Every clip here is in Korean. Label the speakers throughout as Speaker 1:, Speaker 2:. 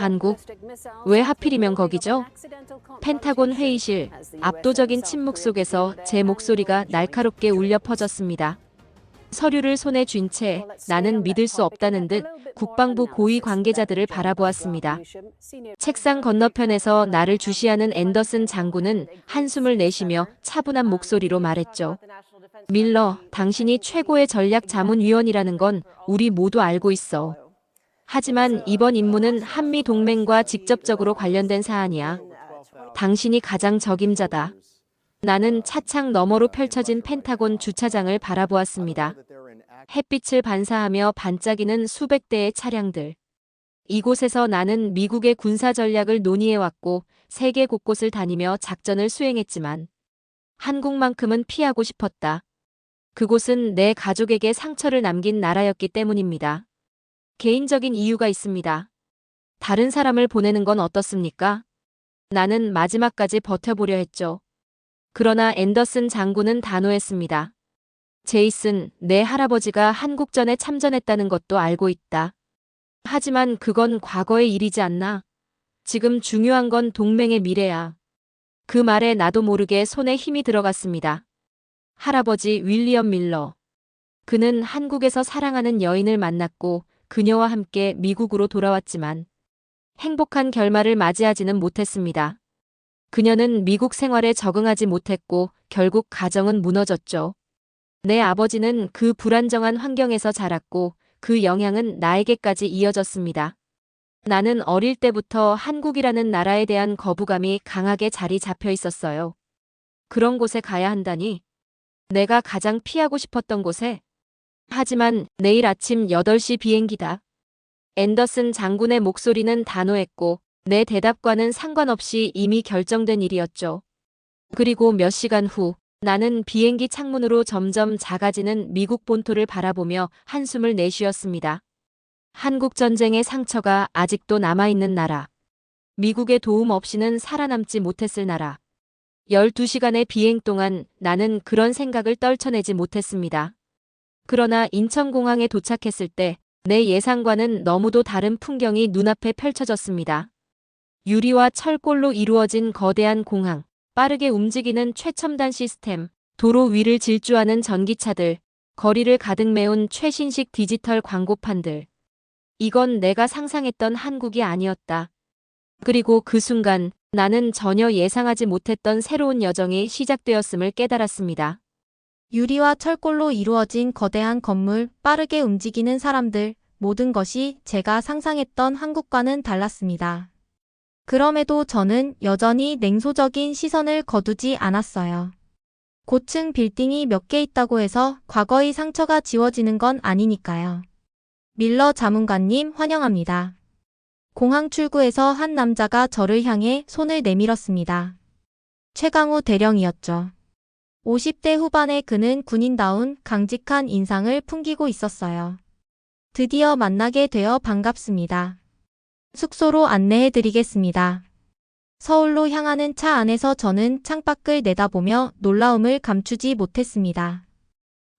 Speaker 1: 한국? 왜 하필이면 거기죠? 펜타곤 회의실, 압도적인 침묵 속에서 제 목소리가 날카롭게 울려 퍼졌습니다. 서류를 손에 쥔 채 나는 믿을 수 없다는 듯 국방부 고위 관계자들을 바라보았습니다. 책상 건너편에서 나를 주시하는 앤더슨 장군은 한숨을 내쉬며 차분한 목소리로 말했죠. 밀러, 당신이 최고의 전략 자문위원이라는 건 우리 모두 알고 있어. 하지만 이번 임무는 한미 동맹과 직접적으로 관련된 사안이야. 당신이 가장 적임자다. 나는 차창 너머로 펼쳐진 펜타곤 주차장을 바라보았습니다. 햇빛을 반사하며 반짝이는 수백 대의 차량들. 이곳에서 나는 미국의 군사 전략을 논의해왔고 세계 곳곳을 다니며 작전을 수행했지만 한국만큼은 피하고 싶었다. 그곳은 내 가족에게 상처를 남긴 나라였기 때문입니다. 개인적인 이유가 있습니다. 다른 사람을 보내는 건 어떻습니까? 나는 마지막까지 버텨보려 했죠. 그러나 앤더슨 장군은 단호했습니다. 제이슨, 내 할아버지가 한국전에 참전했다는 것도 알고 있다. 하지만 그건 과거의 일이지 않나? 지금 중요한 건 동맹의 미래야. 그 말에 나도 모르게 손에 힘이 들어갔습니다. 할아버지 윌리엄 밀러. 그는 한국에서 사랑하는 여인을 만났고 그녀와 함께 미국으로 돌아왔지만 행복한 결말을 맞이하지는 못했습니다. 그녀는 미국 생활에 적응하지 못했고 결국 가정은 무너졌죠. 내 아버지는 그 불안정한 환경에서 자랐고 그 영향은 나에게까지 이어졌습니다. 나는 어릴 때부터 한국이라는 나라에 대한 거부감이 강하게 자리 잡혀 있었어요. 그런 곳에 가야 한다니? 내가 가장 피하고 싶었던 곳에? 하지만 내일 아침 8시 비행기다. 앤더슨 장군의 목소리는 단호했고 내 대답과는 상관없이 이미 결정된 일이었죠. 그리고 몇 시간 후 나는 비행기 창문으로 점점 작아지는 미국 본토를 바라보며 한숨을 내쉬었습니다. 한국 전쟁의 상처가 아직도 남아있는 나라. 미국의 도움 없이는 살아남지 못했을 나라. 12시간의 비행 동안 나는 그런 생각을 떨쳐내지 못했습니다. 그러나 인천공항에 도착했을 때 내 예상과는 너무도 다른 풍경이 눈앞에 펼쳐졌습니다. 유리와 철골로 이루어진 거대한 공항, 빠르게 움직이는 최첨단 시스템, 도로 위를 질주하는 전기차들, 거리를 가득 메운 최신식 디지털 광고판들. 이건 내가 상상했던 한국이 아니었다. 그리고 그 순간 나는 전혀 예상하지 못했던 새로운 여정이 시작되었음을 깨달았습니다.
Speaker 2: 유리와 철골로 이루어진 거대한 건물, 빠르게 움직이는 사람들, 모든 것이 제가 상상했던 한국과는 달랐습니다. 그럼에도 저는 여전히 냉소적인 시선을 거두지 않았어요. 고층 빌딩이 몇 개 있다고 해서 과거의 상처가 지워지는 건 아니니까요. 밀러 자문관님 환영합니다. 공항 출구에서 한 남자가 저를 향해 손을 내밀었습니다. 최강우 대령이었죠. 50대 후반의 그는 군인다운 강직한 인상을 풍기고 있었어요. 드디어 만나게 되어 반갑습니다. 숙소로 안내해드리겠습니다. 서울로 향하는 차 안에서 저는 창밖을 내다보며 놀라움을 감추지 못했습니다.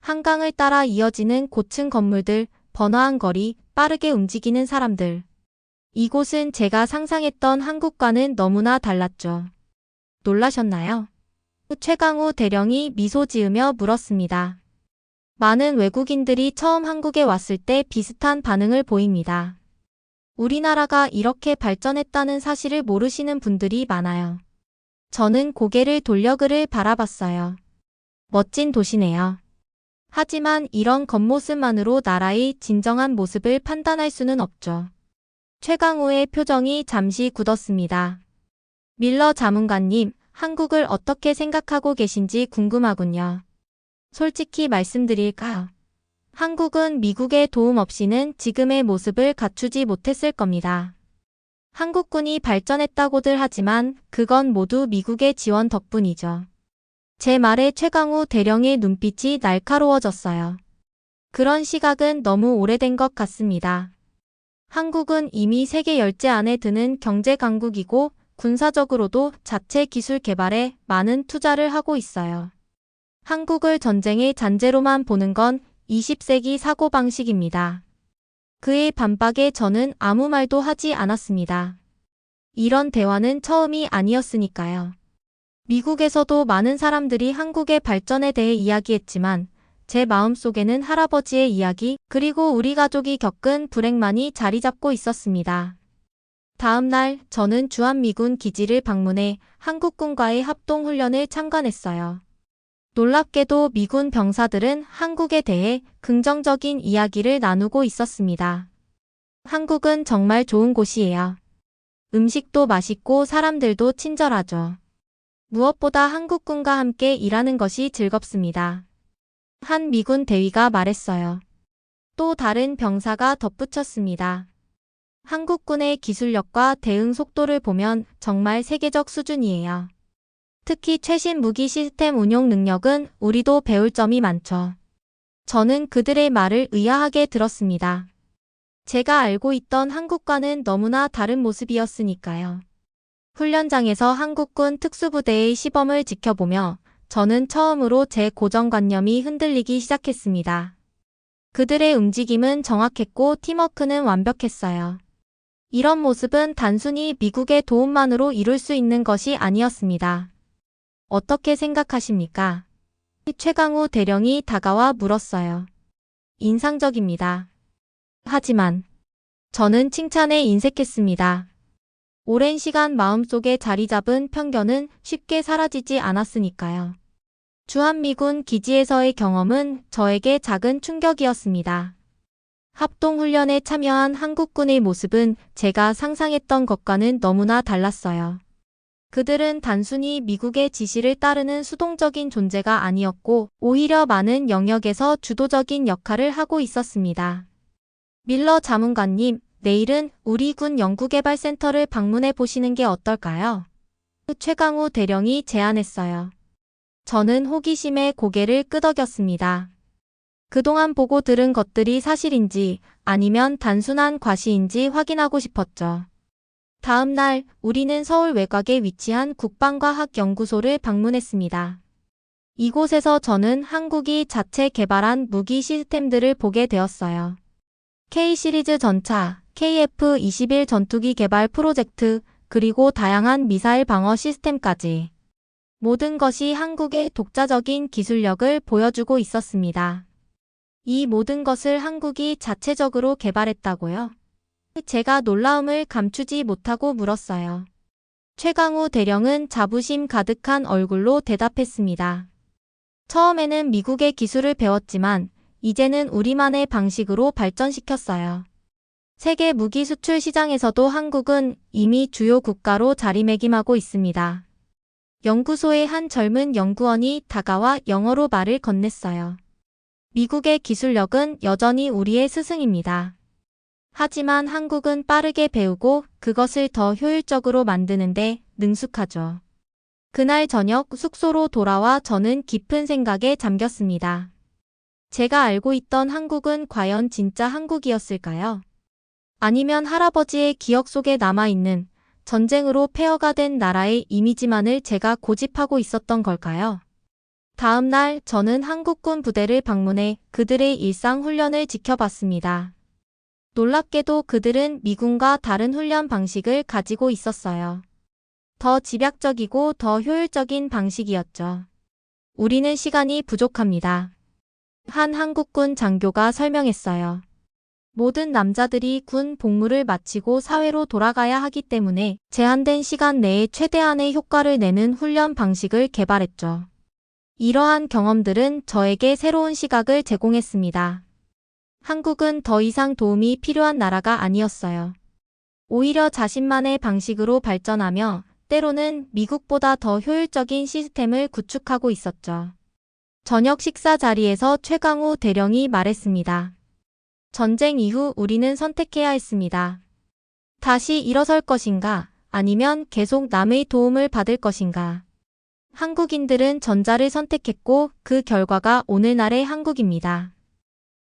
Speaker 2: 한강을 따라 이어지는 고층 건물들, 번화한 거리, 빠르게 움직이는 사람들. 이곳은 제가 상상했던 한국과는 너무나 달랐죠. 놀라셨나요? 최강우 대령이 미소 지으며 물었습니다. 많은 외국인들이 처음 한국에 왔을 때 비슷한 반응을 보입니다. 우리나라가 이렇게 발전했다는 사실을 모르시는 분들이 많아요. 저는 고개를 돌려 그를 바라봤어요. 멋진 도시네요. 하지만 이런 겉모습만으로 나라의 진정한 모습을 판단할 수는 없죠. 최강우의 표정이 잠시 굳었습니다. 밀러 자문관님, 한국을 어떻게 생각하고 계신지 궁금하군요. 솔직히 말씀드릴까요? 한국은 미국의 도움 없이는 지금의 모습을 갖추지 못했을 겁니다. 한국군이 발전했다고들 하지만 그건 모두 미국의 지원 덕분이죠. 제 말에 최강우 대령의 눈빛이 날카로워졌어요. 그런 시각은 너무 오래된 것 같습니다. 한국은 이미 세계 열째 안에 드는 경제 강국이고 군사적으로도 자체 기술 개발에 많은 투자를 하고 있어요. 한국을 전쟁의 잔재로만 보는 건 20세기 사고방식입니다. 그의 반박에 저는 아무 말도 하지 않았습니다. 이런 대화는 처음이 아니었으니까요. 미국에서도 많은 사람들이 한국의 발전에 대해 이야기했지만 제 마음속에는 할아버지의 이야기 그리고 우리 가족이 겪은 불행만이 자리 잡고 있었습니다. 다음 날 저는 주한미군 기지를 방문해 한국군과의 합동훈련을 참관했어요. 놀랍게도 미군 병사들은 한국에 대해 긍정적인 이야기를 나누고 있었습니다. 한국은 정말 좋은 곳이에요. 음식도 맛있고 사람들도 친절하죠. 무엇보다 한국군과 함께 일하는 것이 즐겁습니다. 한 미군 대위가 말했어요. 또 다른 병사가 덧붙였습니다. 한국군의 기술력과 대응 속도를 보면 정말 세계적 수준이에요. 특히 최신 무기 시스템 운용 능력은 우리도 배울 점이 많죠. 저는 그들의 말을 의아하게 들었습니다. 제가 알고 있던 한국과는 너무나 다른 모습이었으니까요. 훈련장에서 한국군 특수부대의 시범을 지켜보며 저는 처음으로 제 고정관념이 흔들리기 시작했습니다. 그들의 움직임은 정확했고 팀워크는 완벽했어요. 이런 모습은 단순히 미국의 도움만으로 이룰 수 있는 것이 아니었습니다. 어떻게 생각하십니까? 최강우 대령이 다가와 물었어요. 인상적입니다. 하지만 저는 칭찬에 인색했습니다. 오랜 시간 마음속에 자리 잡은 편견은 쉽게 사라지지 않았으니까요. 주한미군 기지에서의 경험은 저에게 작은 충격이었습니다. 합동훈련에 참여한 한국군의 모습은 제가 상상했던 것과는 너무나 달랐어요. 그들은 단순히 미국의 지시를 따르는 수동적인 존재가 아니었고 오히려 많은 영역에서 주도적인 역할을 하고 있었습니다. 밀러 자문관님, 내일은 우리 군 연구개발센터를 방문해 보시는 게 어떨까요? 최강우 대령이 제안했어요. 저는 호기심에 고개를 끄덕였습니다. 그동안 보고 들은 것들이 사실인지 아니면 단순한 과시인지 확인하고 싶었죠. 다음 날 우리는 서울 외곽에 위치한 국방과학연구소를 방문했습니다. 이곳에서 저는 한국이 자체 개발한 무기 시스템들을 보게 되었어요. K-시리즈 전차, KF-21 전투기 개발 프로젝트, 그리고 다양한 미사일 방어 시스템까지. 모든 것이 한국의 독자적인 기술력을 보여주고 있었습니다. 이 모든 것을 한국이 자체적으로 개발했다고요? 제가 놀라움을 감추지 못하고 물었어요. 최강우 대령은 자부심 가득한 얼굴로 대답했습니다. 처음에는 미국의 기술을 배웠지만 이제는 우리만의 방식으로 발전시켰어요. 세계 무기 수출 시장에서도 한국은 이미 주요 국가로 자리매김하고 있습니다. 연구소의 한 젊은 연구원이 다가와 영어로 말을 건넸어요. 미국의 기술력은 여전히 우리의 스승입니다. 하지만 한국은 빠르게 배우고 그것을 더 효율적으로 만드는데 능숙하죠. 그날 저녁 숙소로 돌아와 저는 깊은 생각에 잠겼습니다. 제가 알고 있던 한국은 과연 진짜 한국이었을까요? 아니면 할아버지의 기억 속에 남아있는 전쟁으로 폐허가 된 나라의 이미지만을 제가 고집하고 있었던 걸까요? 다음 날 저는 한국군 부대를 방문해 그들의 일상 훈련을 지켜봤습니다. 놀랍게도 그들은 미군과 다른 훈련 방식을 가지고 있었어요. 더 집약적이고 더 효율적인 방식이었죠. 우리는 시간이 부족합니다. 한 한국군 장교가 설명했어요. 모든 남자들이 군 복무를 마치고 사회로 돌아가야 하기 때문에 제한된 시간 내에 최대한의 효과를 내는 훈련 방식을 개발했죠. 이러한 경험들은 저에게 새로운 시각을 제공했습니다. 한국은 더 이상 도움이 필요한 나라가 아니었어요. 오히려 자신만의 방식으로 발전하며 때로는 미국보다 더 효율적인 시스템을 구축하고 있었죠. 저녁 식사 자리에서 최강우 대령이 말했습니다. 전쟁 이후 우리는 선택해야 했습니다. 다시 일어설 것인가, 아니면 계속 남의 도움을 받을 것인가. 한국인들은 전자를 선택했고 그 결과가 오늘날의 한국입니다.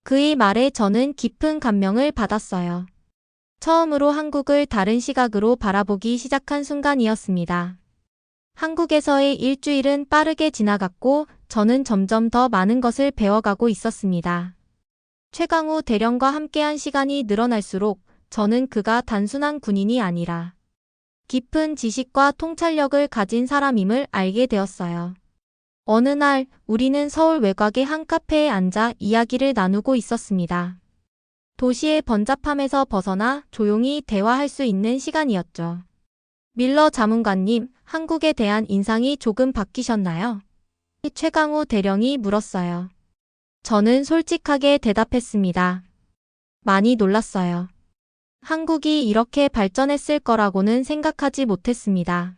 Speaker 2: 그의 말에 저는 깊은 감명을 받았어요. 처음으로 한국을 다른 시각으로 바라보기 시작한 순간이었습니다. 한국에서의 일주일은 빠르게 지나갔고 저는 점점 더 많은 것을 배워가고 있었습니다. 최강우 대령과 함께한 시간이 늘어날수록 저는 그가 단순한 군인이 아니라 깊은 지식과 통찰력을 가진 사람임을 알게 되었어요. 어느 날 우리는 서울 외곽의 한 카페에 앉아 이야기를 나누고 있었습니다. 도시의 번잡함에서 벗어나 조용히 대화할 수 있는 시간이었죠. 밀러 자문관님, 한국에 대한 인상이 조금 바뀌셨나요? 최강우 대령이 물었어요. 저는 솔직하게 대답했습니다. 많이 놀랐어요. 한국이 이렇게 발전했을 거라고는 생각하지 못했습니다.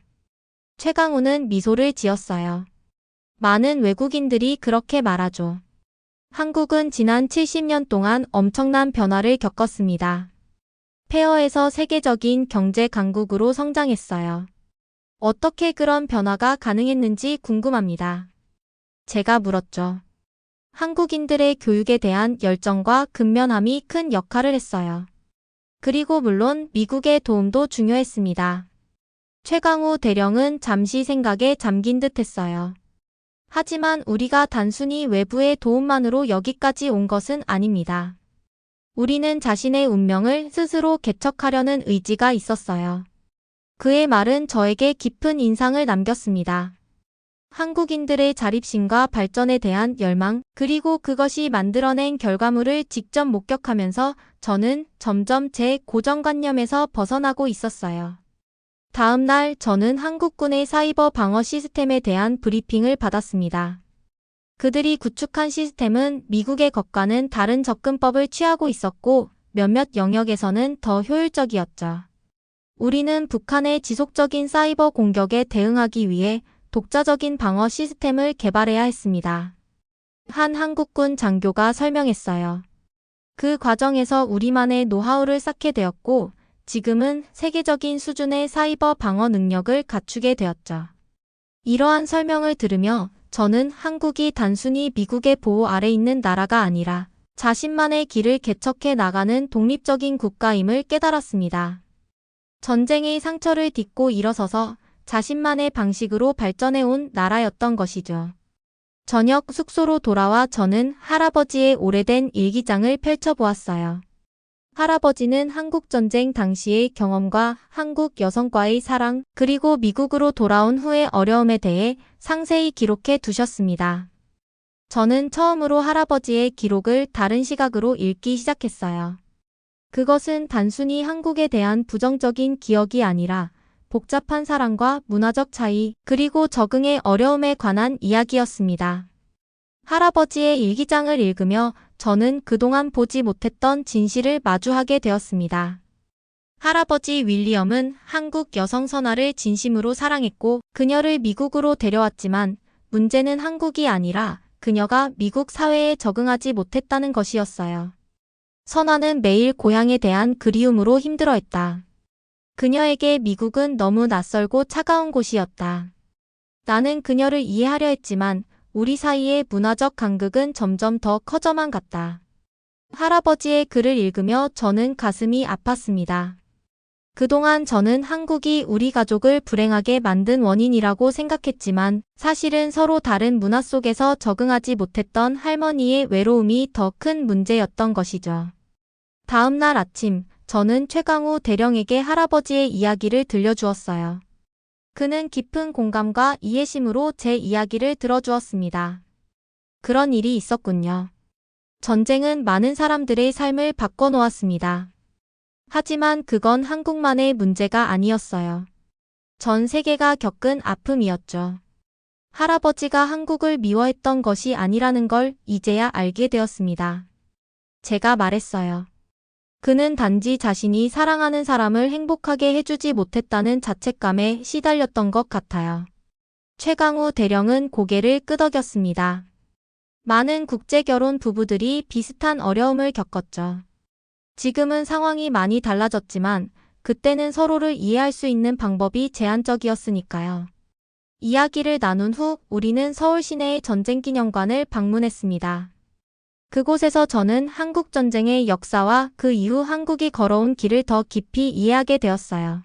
Speaker 2: 최강우는 미소를 지었어요. 많은 외국인들이 그렇게 말하죠. 한국은 지난 70년 동안 엄청난 변화를 겪었습니다. 폐허에서 세계적인 경제 강국으로 성장했어요. 어떻게 그런 변화가 가능했는지 궁금합니다. 제가 물었죠. 한국인들의 교육에 대한 열정과 근면함이 큰 역할을 했어요. 그리고 물론 미국의 도움도 중요했습니다. 최강우 대령은 잠시 생각에 잠긴 듯 했어요. 하지만 우리가 단순히 외부의 도움만으로 여기까지 온 것은 아닙니다. 우리는 자신의 운명을 스스로 개척하려는 의지가 있었어요. 그의 말은 저에게 깊은 인상을 남겼습니다. 한국인들의 자립심과 발전에 대한 열망, 그리고 그것이 만들어낸 결과물을 직접 목격하면서 저는 점점 제 고정관념에서 벗어나고 있었어요. 다음 날 저는 한국군의 사이버 방어 시스템에 대한 브리핑을 받았습니다. 그들이 구축한 시스템은 미국의 것과는 다른 접근법을 취하고 있었고 몇몇 영역에서는 더 효율적이었죠. 우리는 북한의 지속적인 사이버 공격에 대응하기 위해 독자적인 방어 시스템을 개발해야 했습니다. 한 한국군 장교가 설명했어요. 그 과정에서 우리만의 노하우를 쌓게 되었고 지금은 세계적인 수준의 사이버 방어 능력을 갖추게 되었죠. 이러한 설명을 들으며 저는 한국이 단순히 미국의 보호 아래 있는 나라가 아니라 자신만의 길을 개척해 나가는 독립적인 국가임을 깨달았습니다. 전쟁의 상처를 딛고 일어서서 자신만의 방식으로 발전해온 나라였던 것이죠. 저녁 숙소로 돌아와 저는 할아버지의 오래된 일기장을 펼쳐보았어요. 할아버지는 한국전쟁 당시의 경험과 한국 여성과의 사랑, 그리고 미국으로 돌아온 후의 어려움에 대해 상세히 기록해 두셨습니다. 저는 처음으로 할아버지의 기록을 다른 시각으로 읽기 시작했어요. 그것은 단순히 한국에 대한 부정적인 기억이 아니라 복잡한 사랑과 문화적 차이, 그리고 적응의 어려움에 관한 이야기였습니다. 할아버지의 일기장을 읽으며 저는 그동안 보지 못했던 진실을 마주하게 되었습니다. 할아버지 윌리엄은 한국 여성 선아를 진심으로 사랑했고 그녀를 미국으로 데려왔지만 문제는 한국이 아니라 그녀가 미국 사회에 적응하지 못했다는 것이었어요. 선아는 매일 고향에 대한 그리움으로 힘들어했다. 그녀에게 미국은 너무 낯설고 차가운 곳이었다. 나는 그녀를 이해하려 했지만 우리 사이의 문화적 간극은 점점 더 커져만 갔다. 할아버지의 글을 읽으며 저는 가슴이 아팠습니다. 그동안 저는 한국이 우리 가족을 불행하게 만든 원인이라고 생각했지만 사실은 서로 다른 문화 속에서 적응하지 못했던 할머니의 외로움이 더 큰 문제였던 것이죠. 다음 날 아침, 저는 최강우 대령에게 할아버지의 이야기를 들려주었어요. 그는 깊은 공감과 이해심으로 제 이야기를 들어주었습니다. 그런 일이 있었군요. 전쟁은 많은 사람들의 삶을 바꿔놓았습니다. 하지만 그건 한국만의 문제가 아니었어요. 전 세계가 겪은 아픔이었죠. 할아버지가 한국을 미워했던 것이 아니라는 걸 이제야 알게 되었습니다. 제가 말했어요. 그는 단지 자신이 사랑하는 사람을 행복하게 해주지 못했다는 자책감에 시달렸던 것 같아요. 최강우 대령은 고개를 끄덕였습니다. 많은 국제결혼 부부들이 비슷한 어려움을 겪었죠. 지금은 상황이 많이 달라졌지만 그때는 서로를 이해할 수 있는 방법이 제한적이었으니까요. 이야기를 나눈 후 우리는 서울 시내의 전쟁기념관을 방문했습니다. 그곳에서 저는 한국전쟁의 역사와 그 이후 한국이 걸어온 길을 더 깊이 이해하게 되었어요.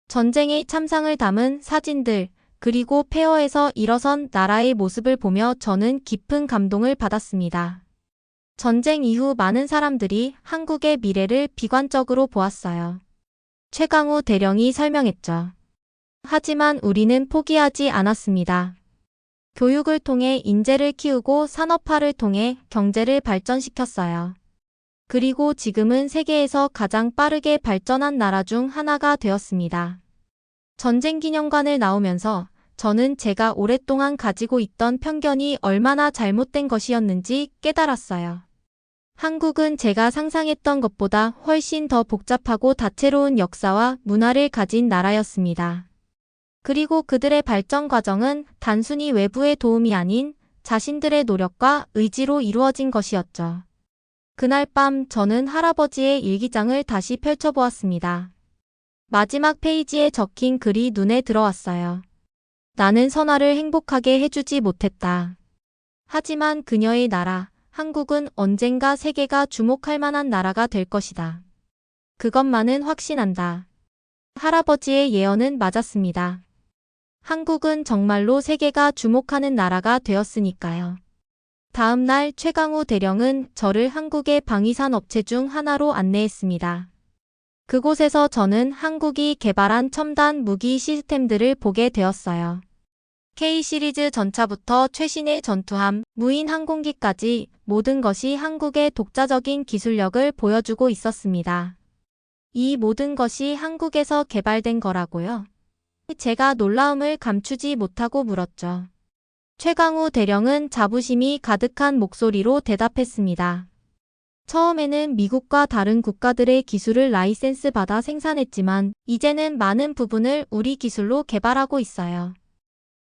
Speaker 2: 전쟁의 참상을 담은 사진들, 그리고 폐허에서 일어선 나라의 모습을 보며 저는 깊은 감동을 받았습니다. 전쟁 이후 많은 사람들이 한국의 미래를 비관적으로 보았어요. 최강우 대령이 설명했죠. 하지만 우리는 포기하지 않았습니다. 교육을 통해 인재를 키우고 산업화를 통해 경제를 발전시켰어요. 그리고 지금은 세계에서 가장 빠르게 발전한 나라 중 하나가 되었습니다. 전쟁 기념관을 나오면서 저는 제가 오랫동안 가지고 있던 편견이 얼마나 잘못된 것이었는지 깨달았어요. 한국은 제가 상상했던 것보다 훨씬 더 복잡하고 다채로운 역사와 문화를 가진 나라였습니다. 그리고 그들의 발전 과정은 단순히 외부의 도움이 아닌 자신들의 노력과 의지로 이루어진 것이었죠. 그날 밤 저는 할아버지의 일기장을 다시 펼쳐보았습니다. 마지막 페이지에 적힌 글이 눈에 들어왔어요. 나는 선아를 행복하게 해주지 못했다. 하지만 그녀의 나라, 한국은 언젠가 세계가 주목할 만한 나라가 될 것이다. 그것만은 확신한다. 할아버지의 예언은 맞았습니다. 한국은 정말로 세계가 주목하는 나라가 되었으니까요. 다음 날 최강우 대령은 저를 한국의 방위산 업체 중 하나로 안내했습니다. 그곳에서 저는 한국이 개발한 첨단 무기 시스템들을 보게 되었어요. K-시리즈 전차부터 최신의 전투함, 무인 항공기까지 모든 것이 한국의 독자적인 기술력을 보여주고 있었습니다. 이 모든 것이 한국에서 개발된 거라고요? 제가 놀라움을 감추지 못하고 물었죠. 최강우 대령은 자부심이 가득한 목소리로 대답했습니다. 처음에는 미국과 다른 국가들의 기술을 라이센스 받아 생산했지만 이제는 많은 부분을 우리 기술로 개발하고 있어요.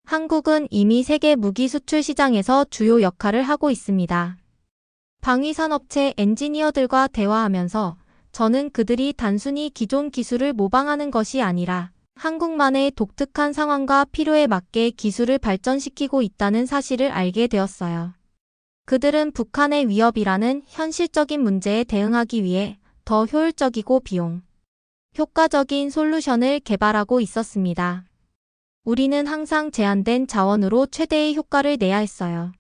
Speaker 2: 한국은 이미 세계 무기 수출 시장에서 주요 역할을 하고 있습니다. 방위산업체 엔지니어들과 대화하면서 저는 그들이 단순히 기존 기술을 모방하는 것이 아니라 한국만의 독특한 상황과 필요에 맞게 기술을 발전시키고 있다는 사실을 알게 되었어요. 그들은 북한의 위협이라는 현실적인 문제에 대응하기 위해 더 효율적이고 효과적인 솔루션을 개발하고 있었습니다. 우리는 항상 제한된 자원으로 최대의 효과를 내야 했어요.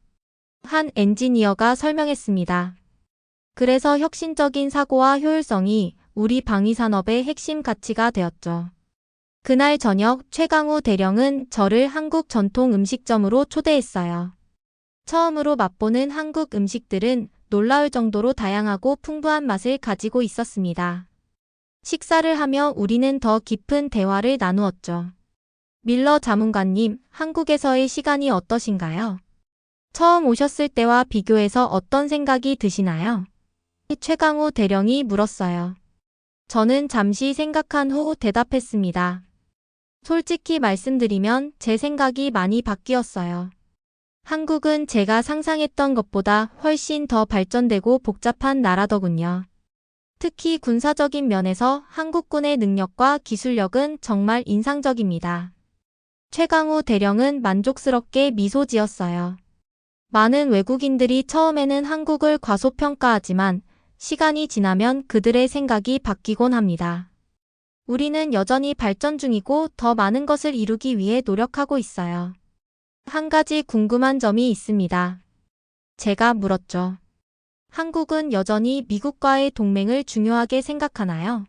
Speaker 2: 한 엔지니어가 설명했습니다. 그래서 혁신적인 사고와 효율성이 우리 방위산업의 핵심 가치가 되었죠. 그날 저녁 최강우 대령은 저를 한국 전통 음식점으로 초대했어요. 처음으로 맛보는 한국 음식들은 놀라울 정도로 다양하고 풍부한 맛을 가지고 있었습니다. 식사를 하며 우리는 더 깊은 대화를 나누었죠. 밀러 자문관님, 한국에서의 시간이 어떠신가요? 처음 오셨을 때와 비교해서 어떤 생각이 드시나요? 최강우 대령이 물었어요. 저는 잠시 생각한 후 대답했습니다. 솔직히 말씀드리면 제 생각이 많이 바뀌었어요. 한국은 제가 상상했던 것보다 훨씬 더 발전되고 복잡한 나라더군요. 특히 군사적인 면에서 한국군의 능력과 기술력은 정말 인상적입니다. 최강우 대령은 만족스럽게 미소 지었어요. 많은 외국인들이 처음에는 한국을 과소평가하지만 시간이 지나면 그들의 생각이 바뀌곤 합니다. 우리는 여전히 발전 중이고 더 많은 것을 이루기 위해 노력하고 있어요. 한 가지 궁금한 점이 있습니다. 제가 물었죠. 한국은 여전히 미국과의 동맹을 중요하게 생각하나요?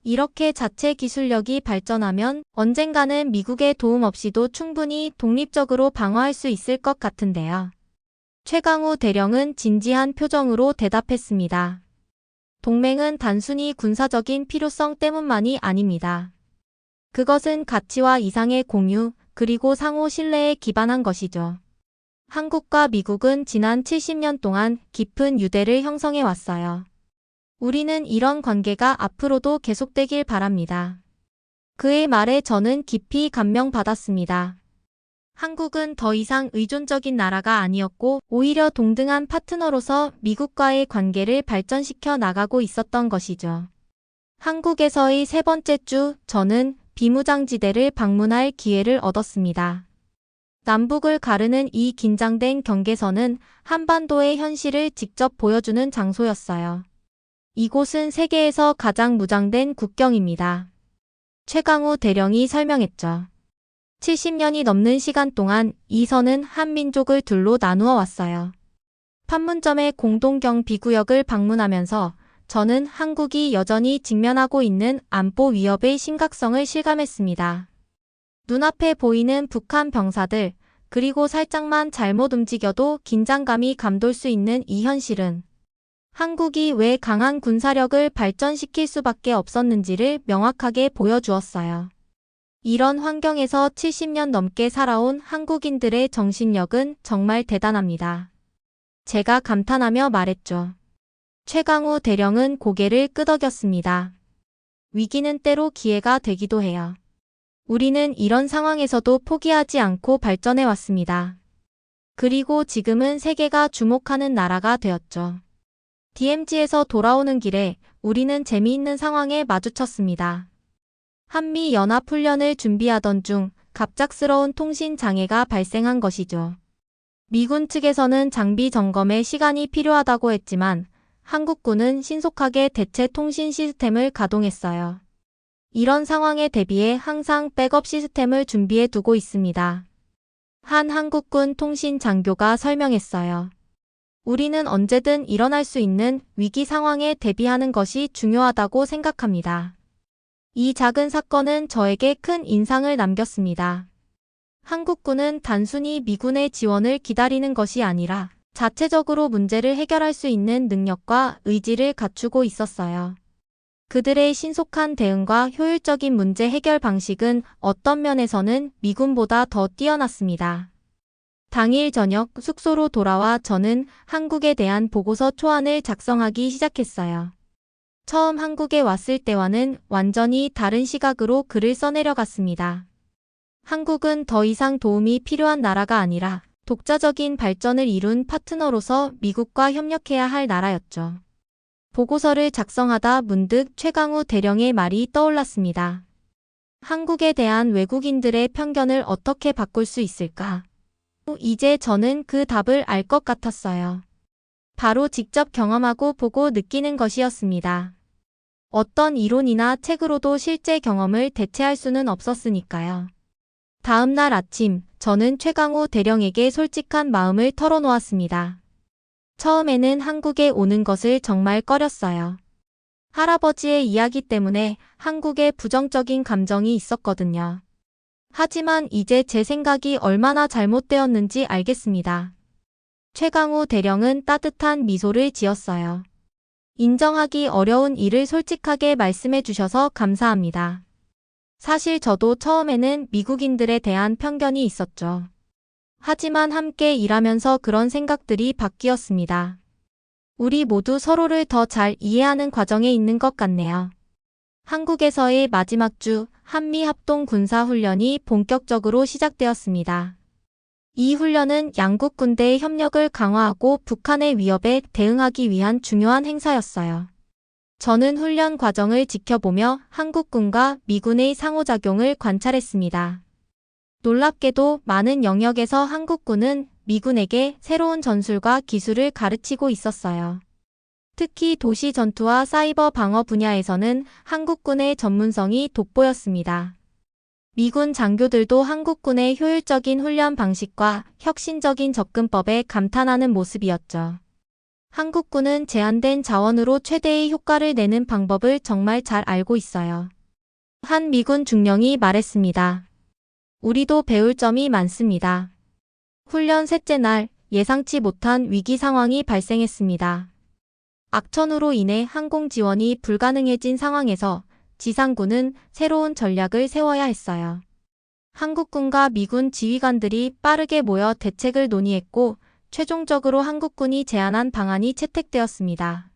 Speaker 2: 이렇게 자체 기술력이 발전하면 언젠가는 미국의 도움 없이도 충분히 독립적으로 방어할 수 있을 것 같은데요. 최강우 대령은 진지한 표정으로 대답했습니다. 동맹은 단순히 군사적인 필요성 때문만이 아닙니다. 그것은 가치와 이상의 공유, 그리고 상호 신뢰에 기반한 것이죠. 한국과 미국은 지난 70년 동안 깊은 유대를 형성해 왔어요. 우리는 이런 관계가 앞으로도 계속되길 바랍니다. 그의 말에 저는 깊이 감명받았습니다. 한국은 더 이상 의존적인 나라가 아니었고 오히려 동등한 파트너로서 미국과의 관계를 발전시켜 나가고 있었던 것이죠. 한국에서의 세 번째 주, 저는 비무장지대를 방문할 기회를 얻었습니다. 남북을 가르는 이 긴장된 경계선은 한반도의 현실을 직접 보여주는 장소였어요. 이곳은 세계에서 가장 무장된 국경입니다. 최강우 대령이 설명했죠. 70년이 넘는 시간 동안 이 선은 한민족을 둘로 나누어 왔어요. 판문점의 공동경비구역을 방문하면서 저는 한국이 여전히 직면하고 있는 안보 위협의 심각성을 실감했습니다. 눈앞에 보이는 북한 병사들, 그리고 살짝만 잘못 움직여도 긴장감이 감돌 수 있는 이 현실은 한국이 왜 강한 군사력을 발전시킬 수밖에 없었는지를 명확하게 보여주었어요. 이런 환경에서 70년 넘게 살아온 한국인들의 정신력은 정말 대단합니다. 제가 감탄하며 말했죠. 최강우 대령은 고개를 끄덕였습니다. 위기는 때로 기회가 되기도 해요. 우리는 이런 상황에서도 포기하지 않고 발전해 왔습니다. 그리고 지금은 세계가 주목하는 나라가 되었죠. DMZ에서 돌아오는 길에 우리는 재미있는 상황에 마주쳤습니다. 한미연합훈련을 준비하던 중 갑작스러운 통신 장애가 발생한 것이죠. 미군 측에서는 장비 점검에 시간이 필요하다고 했지만 한국군은 신속하게 대체 통신 시스템을 가동했어요. 이런 상황에 대비해 항상 백업 시스템을 준비해 두고 있습니다. 한 한국군 통신 장교가 설명했어요. 우리는 언제든 일어날 수 있는 위기 상황에 대비하는 것이 중요하다고 생각합니다. 이 작은 사건은 저에게 큰 인상을 남겼습니다. 한국군은 단순히 미군의 지원을 기다리는 것이 아니라 자체적으로 문제를 해결할 수 있는 능력과 의지를 갖추고 있었어요. 그들의 신속한 대응과 효율적인 문제 해결 방식은 어떤 면에서는 미군보다 더 뛰어났습니다. 당일 저녁 숙소로 돌아와 저는 한국에 대한 보고서 초안을 작성하기 시작했어요. 처음 한국에 왔을 때와는 완전히 다른 시각으로 글을 써내려갔습니다. 한국은 더 이상 도움이 필요한 나라가 아니라 독자적인 발전을 이룬 파트너로서 미국과 협력해야 할 나라였죠. 보고서를 작성하다 문득 최강우 대령의 말이 떠올랐습니다. 한국에 대한 외국인들의 편견을 어떻게 바꿀 수 있을까? 이제 저는 그 답을 알 것 같았어요. 바로 직접 경험하고 보고 느끼는 것이었습니다. 어떤 이론이나 책으로도 실제 경험을 대체할 수는 없었으니까요. 다음 날 아침, 저는 최강우 대령에게 솔직한 마음을 털어놓았습니다. 처음에는 한국에 오는 것을 정말 꺼렸어요. 할아버지의 이야기 때문에 한국에 부정적인 감정이 있었거든요. 하지만 이제 제 생각이 얼마나 잘못되었는지 알겠습니다. 최강우 대령은 따뜻한 미소를 지었어요. 인정하기 어려운 일을 솔직하게 말씀해 주셔서 감사합니다. 사실 저도 처음에는 미국인들에 대한 편견이 있었죠. 하지만 함께 일하면서 그런 생각들이 바뀌었습니다. 우리 모두 서로를 더 잘 이해하는 과정에 있는 것 같네요. 한국에서의 마지막 주 한미합동군사훈련이 본격적으로 시작되었습니다. 이 훈련은 양국 군대의 협력을 강화하고 북한의 위협에 대응하기 위한 중요한 행사였어요. 저는 훈련 과정을 지켜보며 한국군과 미군의 상호작용을 관찰했습니다. 놀랍게도 많은 영역에서 한국군은 미군에게 새로운 전술과 기술을 가르치고 있었어요. 특히 도시 전투와 사이버 방어 분야에서는 한국군의 전문성이 돋보였습니다. 미군 장교들도 한국군의 효율적인 훈련 방식과 혁신적인 접근법에 감탄하는 모습이었죠. 한국군은 제한된 자원으로 최대의 효과를 내는 방법을 정말 잘 알고 있어요. 한 미군 중령이 말했습니다. 우리도 배울 점이 많습니다. 훈련 셋째 날 예상치 못한 위기 상황이 발생했습니다. 악천후로 인해 항공 지원이 불가능해진 상황에서 지상군은 새로운 전략을 세워야 했어요. 한국군과 미군 지휘관들이 빠르게 모여 대책을 논의했고 최종적으로 한국군이 제안한 방안이 채택되었습니다.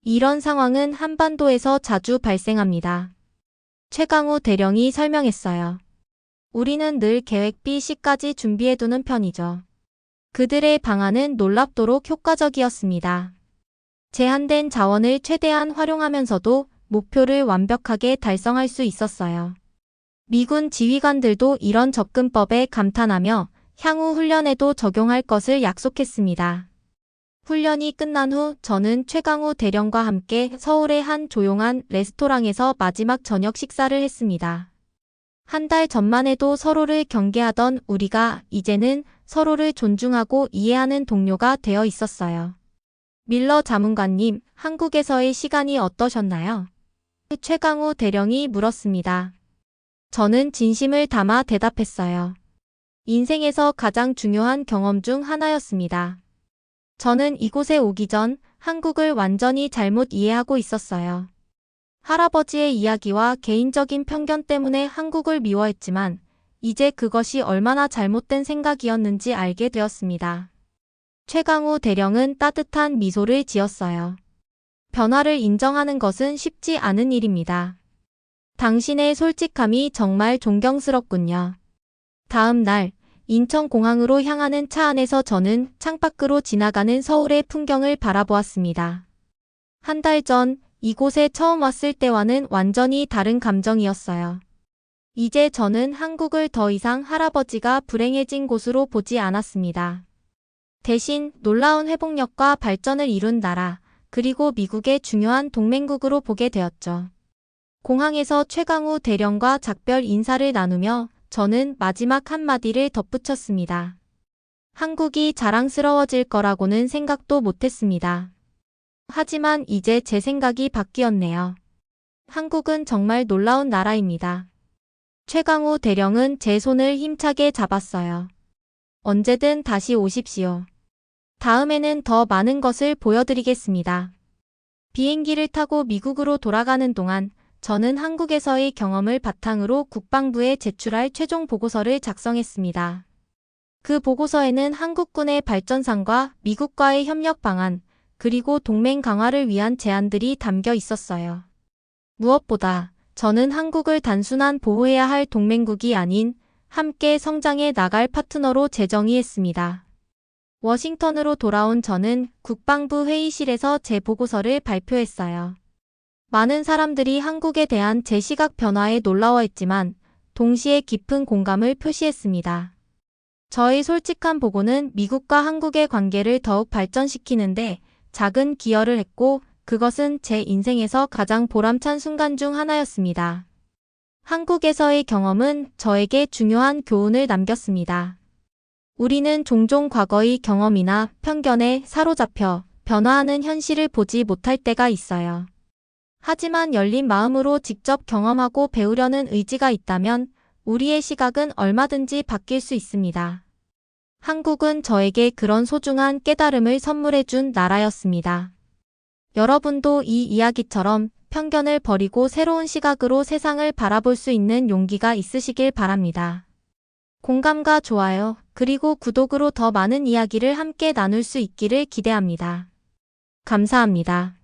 Speaker 2: 이런 상황은 한반도에서 자주 발생합니다. 최강우 대령이 설명했어요. 우리는 늘 계획 B, C까지 준비해두는 편이죠. 그들의 방안은 놀랍도록 효과적이었습니다. 제한된 자원을 최대한 활용하면서도 목표를 완벽하게 달성할 수 있었어요. 미군 지휘관들도 이런 접근법에 감탄하며 향후 훈련에도 적용할 것을 약속했습니다. 훈련이 끝난 후 저는 최강우 대령과 함께 서울의 한 조용한 레스토랑에서 마지막 저녁 식사를 했습니다. 한 달 전만 해도 서로를 경계하던 우리가 이제는 서로를 존중하고 이해하는 동료가 되어 있었어요. 밀러 자문관님, 한국에서의 시간이 어떠셨나요? 최강우 대령이 물었습니다. 저는 진심을 담아 대답했어요. 인생에서 가장 중요한 경험 중 하나였습니다. 저는 이곳에 오기 전 한국을 완전히 잘못 이해하고 있었어요. 할아버지의 이야기와 개인적인 편견 때문에 한국을 미워했지만 이제 그것이 얼마나 잘못된 생각이었는지 알게 되었습니다. 최강우 대령은 따뜻한 미소를 지었어요. 변화를 인정하는 것은 쉽지 않은 일입니다. 당신의 솔직함이 정말 존경스럽군요. 다음 날 인천공항으로 향하는 차 안에서 저는 창밖으로 지나가는 서울의 풍경을 바라보았습니다. 한 달 전 이곳에 처음 왔을 때와는 완전히 다른 감정이었어요. 이제 저는 한국을 더 이상 할아버지가 불행해진 곳으로 보지 않았습니다. 대신 놀라운 회복력과 발전을 이룬 나라, 그리고 미국의 중요한 동맹국으로 보게 되었죠. 공항에서 최강우 대령과 작별 인사를 나누며 저는 마지막 한마디를 덧붙였습니다. 한국이 자랑스러워질 거라고는 생각도 못했습니다. 하지만 이제 제 생각이 바뀌었네요. 한국은 정말 놀라운 나라입니다. 최강우 대령은 제 손을 힘차게 잡았어요. 언제든 다시 오십시오. 다음에는 더 많은 것을 보여드리겠습니다. 비행기를 타고 미국으로 돌아가는 동안 저는 한국에서의 경험을 바탕으로 국방부에 제출할 최종 보고서를 작성했습니다. 그 보고서에는 한국군의 발전상과 미국과의 협력 방안, 그리고 동맹 강화를 위한 제안들이 담겨 있었어요. 무엇보다 저는 한국을 단순한 보호해야 할 동맹국이 아닌 함께 성장해 나갈 파트너로 재정의했습니다. 워싱턴으로 돌아온 저는 국방부 회의실에서 제 보고서를 발표했어요. 많은 사람들이 한국에 대한 제 시각 변화에 놀라워했지만 동시에 깊은 공감을 표시했습니다. 저의 솔직한 보고는 미국과 한국의 관계를 더욱 발전시키는데 작은 기여를 했고 그것은 제 인생에서 가장 보람찬 순간 중 하나였습니다. 한국에서의 경험은 저에게 중요한 교훈을 남겼습니다. 우리는 종종 과거의 경험이나 편견에 사로잡혀 변화하는 현실을 보지 못할 때가 있어요. 하지만 열린 마음으로 직접 경험하고 배우려는 의지가 있다면 우리의 시각은 얼마든지 바뀔 수 있습니다. 한국은 저에게 그런 소중한 깨달음을 선물해준 나라였습니다. 여러분도 이 이야기처럼 편견을 버리고 새로운 시각으로 세상을 바라볼 수 있는 용기가 있으시길 바랍니다. 공감과 좋아요, 그리고 구독으로 더 많은 이야기를 함께 나눌 수 있기를 기대합니다. 감사합니다.